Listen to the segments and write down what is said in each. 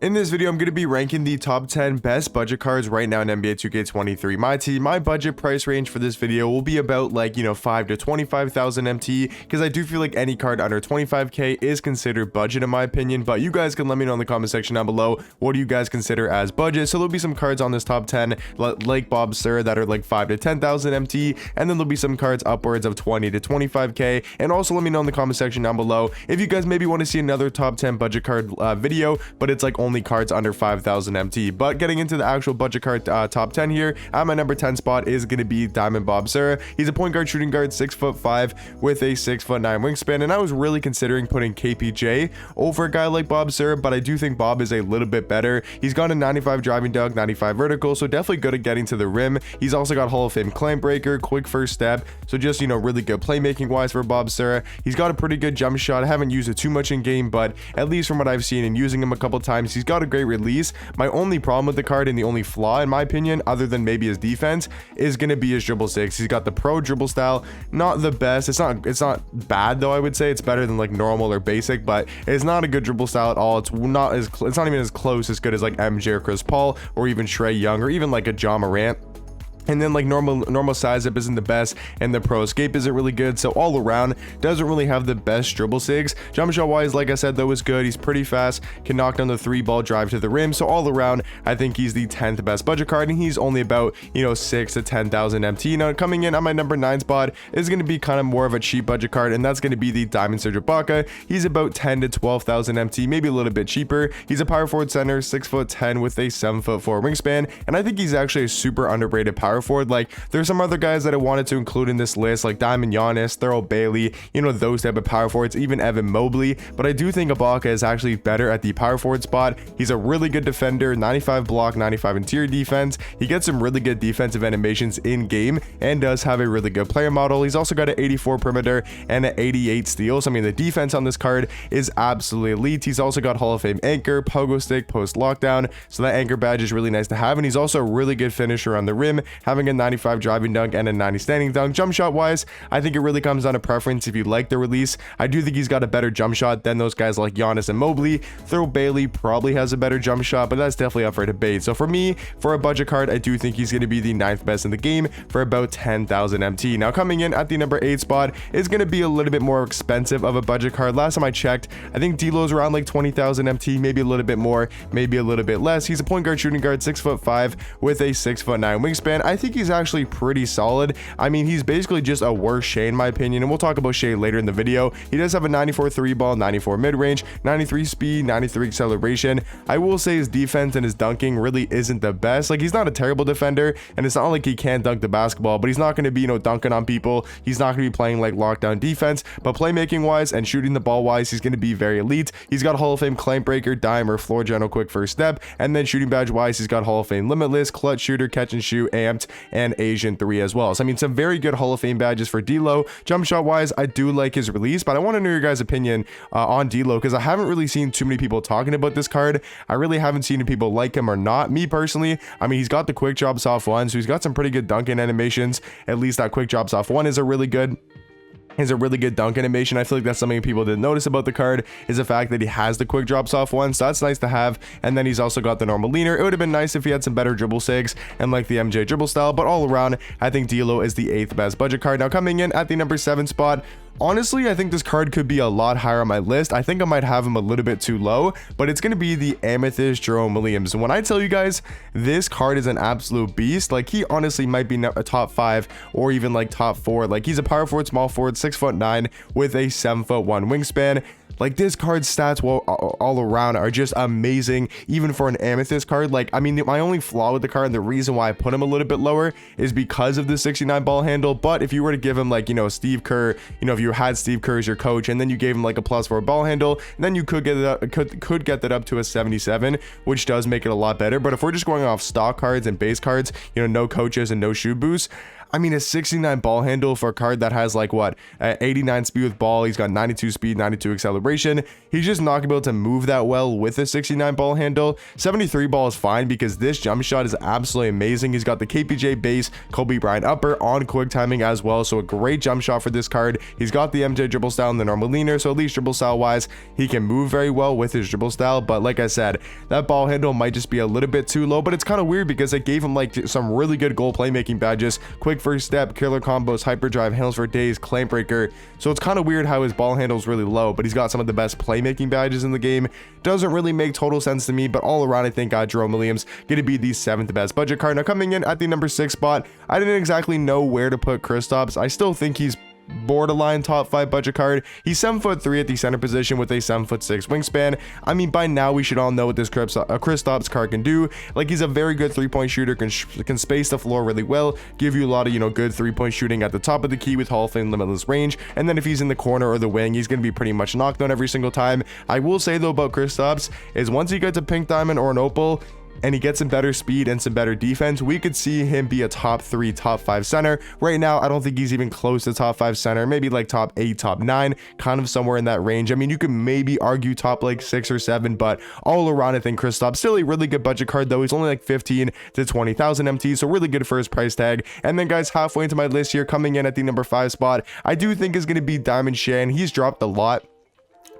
In this video, I'm going to be ranking the top 10 best budget cards right now in NBA 2K23 Myteam. My budget price range for this video will be about 5 to 25,000 MT, because I do feel like any card under 25k is considered budget in my opinion, but you guys can let me know in the comment section down below what do you guys consider as budget. So there'll be some cards on this top 10 like Bob Sir that are like 5 to 10,000 MT, and then there'll be some cards upwards of 20 to 25k. And also let me know in the comment section down below if you guys maybe want to see another top 10 budget card video, but it's like only cards under 5,000 MT. But getting into the actual budget card top 10 here, at my number 10 spot is going to be Diamond Bob Sir. He's a point guard, shooting guard, 6'5" with a 6'9" wingspan, and I was really considering putting KPJ over a guy like Bob Sir, but I do think Bob is a little bit better. He's got a 95 driving dunk, 95 vertical, so definitely good at getting to the rim. He's also got Hall of Fame clamp breaker, quick first step, so just really good playmaking wise for Bob Sir. He's got a pretty good jump shot. I haven't used it too much in game, but at least from what I've seen and using him a couple times, he's got a great release. My only problem with the card, and the only flaw in my opinion, other than maybe his defense, is going to be his dribble six. He's got the pro dribble style, not the best. It's not bad though. I would say it's better than like normal or basic, but it's not a good dribble style at all. It's not even as close as good as like MJ or Chris Paul or even Trae Young or even like a Ja Morant. And then like normal size up isn't the best, and the pro escape isn't really good, so all around doesn't really have the best dribble sigs. Jump shot wise, like I said though, is good. He's pretty fast, can knock down the 3-ball drive to the rim, so all around I think he's the 10th best budget card, and he's only about 6 to 10,000 MT. Now coming in on my number 9 spot is going to be kind of more of a cheap budget card, and that's going to be the Diamond Serge Ibaka. He's about 10 to 12,000 MT, maybe a little bit cheaper. He's a power forward center, 6'10" with a 7'4" wingspan, and I think he's actually a super underrated power forward. Like there's some other guys that I wanted to include in this list, like Diamond Giannis, Thurl Bailey, those type of power forwards, even Evan Mobley, but I do think Ibaka is actually better at the power forward spot. He's a really good defender, 95 block, 95 interior defense. He gets some really good defensive animations in game and does have a really good player model. He's also got an 84 perimeter and an 88 steals. I mean, the defense on this card is absolutely elite. He's also got Hall of Fame anchor, pogo stick, post lockdown, so that anchor badge is really nice to have, and he's also a really good finisher on the rim, having a 95 driving dunk and a 90 standing dunk. Jump shot wise, I think it really comes down to preference. If you like the release, I do think he's got a better jump shot than those guys like Giannis and Mobley. Thurl Bailey probably has a better jump shot, but that's definitely up for debate. So for me, for a budget card, I do think he's going to be the 9th best in the game for about 10,000 MT. Now coming in at the number 8 spot is going to be a little bit more expensive of a budget card. Last time I checked, I think D'Lo's around like 20,000 MT, maybe a little bit more, maybe a little bit less. He's a point guard, shooting guard, 6'5" with a 6'9" wingspan. I think he's actually pretty solid. I mean, he's basically just a worse Shea in my opinion, and we'll talk about Shea later in the video. He does have a 94 3-ball, 94 mid-range, 93 speed, 93 acceleration. I will say his defense and his dunking really isn't the best. Like, he's not a terrible defender, and it's not like he can't dunk the basketball, but he's not going to be dunking on people. He's not going to be playing like lockdown defense, but playmaking wise and shooting the ball wise, he's going to be very elite. He's got Hall of Fame clamp breaker, dime or floor general quick first step, and then shooting badge wise, he's got Hall of Fame limitless, clutch shooter, catch and shoot, amped, and Asian 3 as well. So I mean, some very good Hall of Fame badges for D'Lo. Jump shot wise, I do like his release, but I want to know your guys' opinion on D'Lo, because I haven't really seen too many people talking about this card. I really haven't seen if people like him or not. Me personally, I mean, he's got the quick drops off one, so he's got some pretty good dunking animations. At least that quick drops off one is a really good dunk animation. I feel like that's something people didn't notice about the card, is the fact that he has the quick drops off one, so that's nice to have. And then he's also got the normal leaner. It would have been nice if he had some better dribble sigs and like the MJ dribble style, but all around I think D'Lo is the 8th best budget card. Now coming in at the number 7 spot, honestly, I think this card could be a lot higher on my list. I think I might have him a little bit too low, but it's going to be the Amethyst Jerome Williams. And when I tell you guys, this card is an absolute beast. Like, he honestly might be a top 5 or even like top 4. Like, he's a power forward, small forward, 6'9" with a 7'1" wingspan. Like, this card's stats all around are just amazing, even for an Amethyst card. Like, I mean, my only flaw with the card, and the reason why I put him a little bit lower, is because of the 69 ball handle. But if you were to give him like, Steve Kerr, if you had Steve Kerr as your coach, and then you gave him like a +4 ball handle, then you could get it up, could get that up to a 77, which does make it a lot better. But if we're just going off stock cards and base cards, no coaches and no shoe boosts, I mean, a 69 ball handle for a card that has like what, 89 speed with ball. He's got 92 speed, 92 acceleration. He's just not gonna be able to move that well with a 69 ball handle. 73 ball is fine because this jump shot is absolutely amazing. He's got the KPJ base, Kobe Bryant upper on quick timing as well. So a great jump shot for this card. He's got the MJ dribble style and the normal leaner. So at least dribble style wise, he can move very well with his dribble style. But like I said, that ball handle might just be a little bit too low, but it's kind of weird because it gave him like some really good goal playmaking badges, quick first step, killer combos, hyperdrive, handles for days, claim breaker. So it's kind of weird how his ball handle is really low, but he's got some of the best playmaking badges in the game. Doesn't really make total sense to me, but all around I think Jerome Williams gonna be the 7th best budget card. Now coming in at the number 6 spot, I didn't exactly know where to put Kristaps. I still think he's borderline top 5 budget card. He's 7'3" at the center position with a 7'6" wingspan. I mean, by now we should all know what this Kristaps card can do. Like, he's a very good 3-point shooter, can space the floor really well, give you a lot of, good 3-point shooting at the top of the key with Hall of Fame limitless range. And then if he's in the corner or the wing, he's going to be pretty much knocked on every single time. I will say though about Kristaps is once he gets a pink diamond or an opal, and he gets some better speed and some better defense, we could see him be a top 3, top 5 center. Right now, I don't think he's even close to top 5 center, maybe like top 8, top 9, kind of somewhere in that range. I mean, you could maybe argue top like 6 or 7, but all around, I think Kristaps still a really good budget card though. He's only like 15 to 20,000 MT, so really good for his price tag. And then guys, halfway into my list here, coming in at the number 5 spot, I do think is going to be Diamond Shea, and he's dropped a lot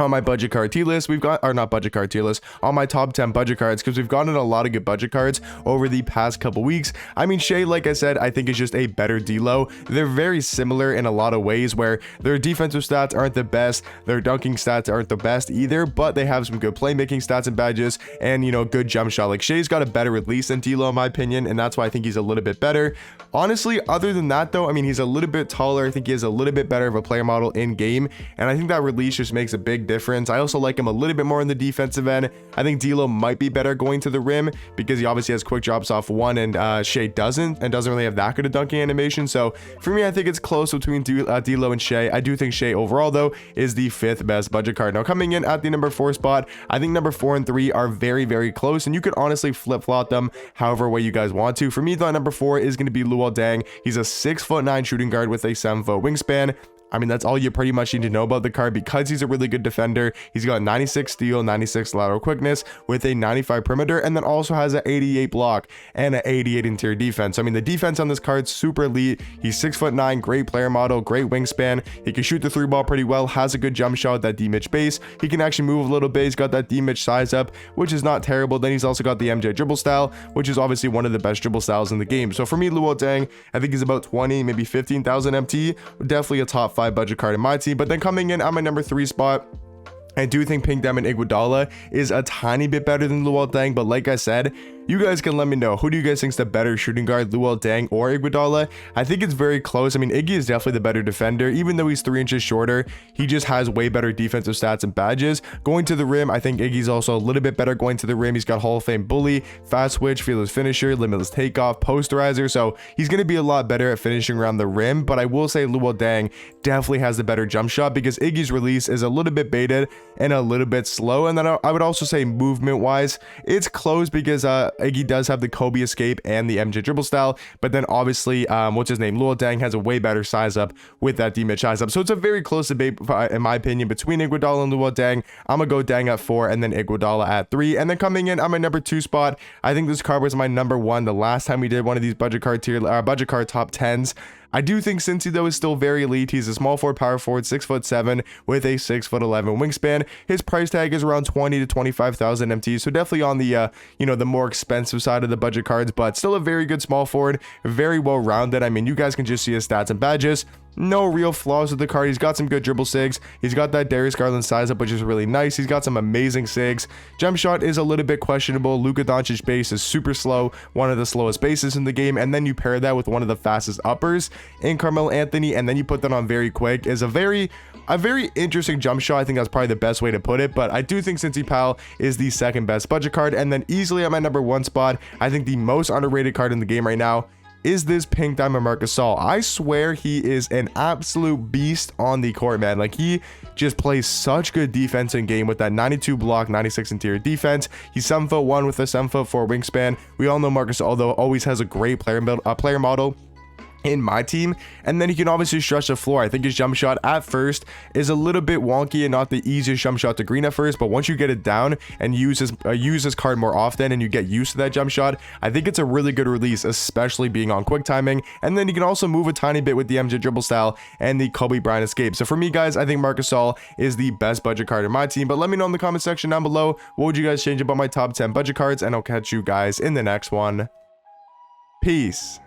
on my budget card tier list. We've got, or not budget card tier list, on my top 10 budget cards, because we've gotten a lot of good budget cards over the past couple weeks. I mean, Shea, like I said, I think is just a better D-Lo. They're very similar in a lot of ways, where their defensive stats aren't the best, their dunking stats aren't the best either, but they have some good playmaking stats and badges, and good jump shot. Like, Shea's got a better release than D-Lo in my opinion, and that's why I think he's a little bit better. Honestly, other than that though, I mean, he's a little bit taller. I think he has a little bit better of a player model in game, and I think that release just makes a big difference. I also like him a little bit more in the defensive end. I think D'Lo might be better going to the rim because he obviously has quick drops off one, and Shea doesn't really have that good of dunking animation. So for me, I think it's close between D'Lo and Shea. I do think Shea overall though is the 5th best budget card. Now coming in at the number 4 spot, I think number 4 and 3 are very, very close, and you could honestly flip-flop them however way you guys want to. For me though, number 4 is going to be Luol Deng. He's a 6'9" shooting guard with a 7-foot wingspan. I mean, that's all you pretty much need to know about the card because he's a really good defender. He's got 96 steal, 96 lateral quickness with a 95 perimeter, and then also has an 88 block and an 88 interior defense. I mean, the defense on this card's super elite. He's 6'9", great player model, great wingspan. He can shoot the 3 ball pretty well, has a good jump shot, that D-Mitch base. He can actually move a little bit. He's got that D-Mitch size up, which is not terrible. Then he's also got the MJ dribble style, which is obviously one of the best dribble styles in the game. So for me, Luol Deng, I think he's about 20, maybe 15,000 MT. Definitely a top 5 budget card in my team. But then coming in at my number 3 spot, I do think Pink Diamond Iguodala is a tiny bit better than Luol Deng, but like I said, you guys can let me know, who do you guys think is the better shooting guard, Luol Deng or Iguodala? I think it's very close. I mean, Iggy is definitely the better defender. Even though he's 3 inches shorter, he just has way better defensive stats and badges. Going to the rim, I think Iggy's also a little bit better going to the rim. He's got Hall of Fame bully, fast switch, fearless finisher, limitless takeoff, posterizer, so he's going to be a lot better at finishing around the rim. But I will say Luol Deng definitely has the better jump shot because Iggy's release is a little bit baited and a little bit slow. And then I would also say movement wise, it's close because Iggy does have the Kobe escape and the MJ dribble style, but then obviously what's his name, Luol Deng has a way better size up with that D-Mitch size up. So it's a very close debate in my opinion between Iguodala and Luol Deng. I'm gonna go Deng at 4 and then Iguodala at 3. And then coming in at my number 2 spot, I think this card was my number 1 the last time we did one of these budget card top 10s. I do think Cincy though is still very elite. He's a small forward, power forward, 6'7" with a 6'11" wingspan. His price tag is around 20 to 25,000 MT, so definitely on the the more expensive side of the budget cards, but still a very good small forward, very well rounded. I mean, you guys can just see his stats and badges. No real flaws with the card. He's got some good dribble sigs. He's got that Darius Garland size up, which is really nice. He's got some amazing sigs. Jump shot is a little bit questionable. Luka Doncic base is super slow, one of the slowest bases in the game, and then you pair that with one of the fastest uppers in Carmelo Anthony, and then you put that on very quick is a very interesting jump shot. I think that's probably the best way to put it, but I do think Cincy Powell is the 2nd best budget card. And then easily at my number 1 spot, I think the most underrated card in the game right now is this Pink Diamond Marc Gasol. I swear he is an absolute beast on the court, man. Like, he just plays such good defense in game with that 92 block, 96 interior defense. He's 7'1" with a 7'4" wingspan. We all know Marc Gasol, although always has a great player model. in my team. And then he can obviously stretch the floor. I think his jump shot at first is a little bit wonky and not the easiest jump shot to green at first, but once you get it down and use his card more often and you get used to that jump shot, I think it's a really good release, especially being on quick timing. And then you can also move a tiny bit with the MJ dribble style and the Kobe Bryant escape. So for me, guys, I think Marc Gasol is the best budget card in my team, but let me know in the comment section down below, what would you guys change about my top 10 budget cards, and I'll catch you guys in the next one. Peace.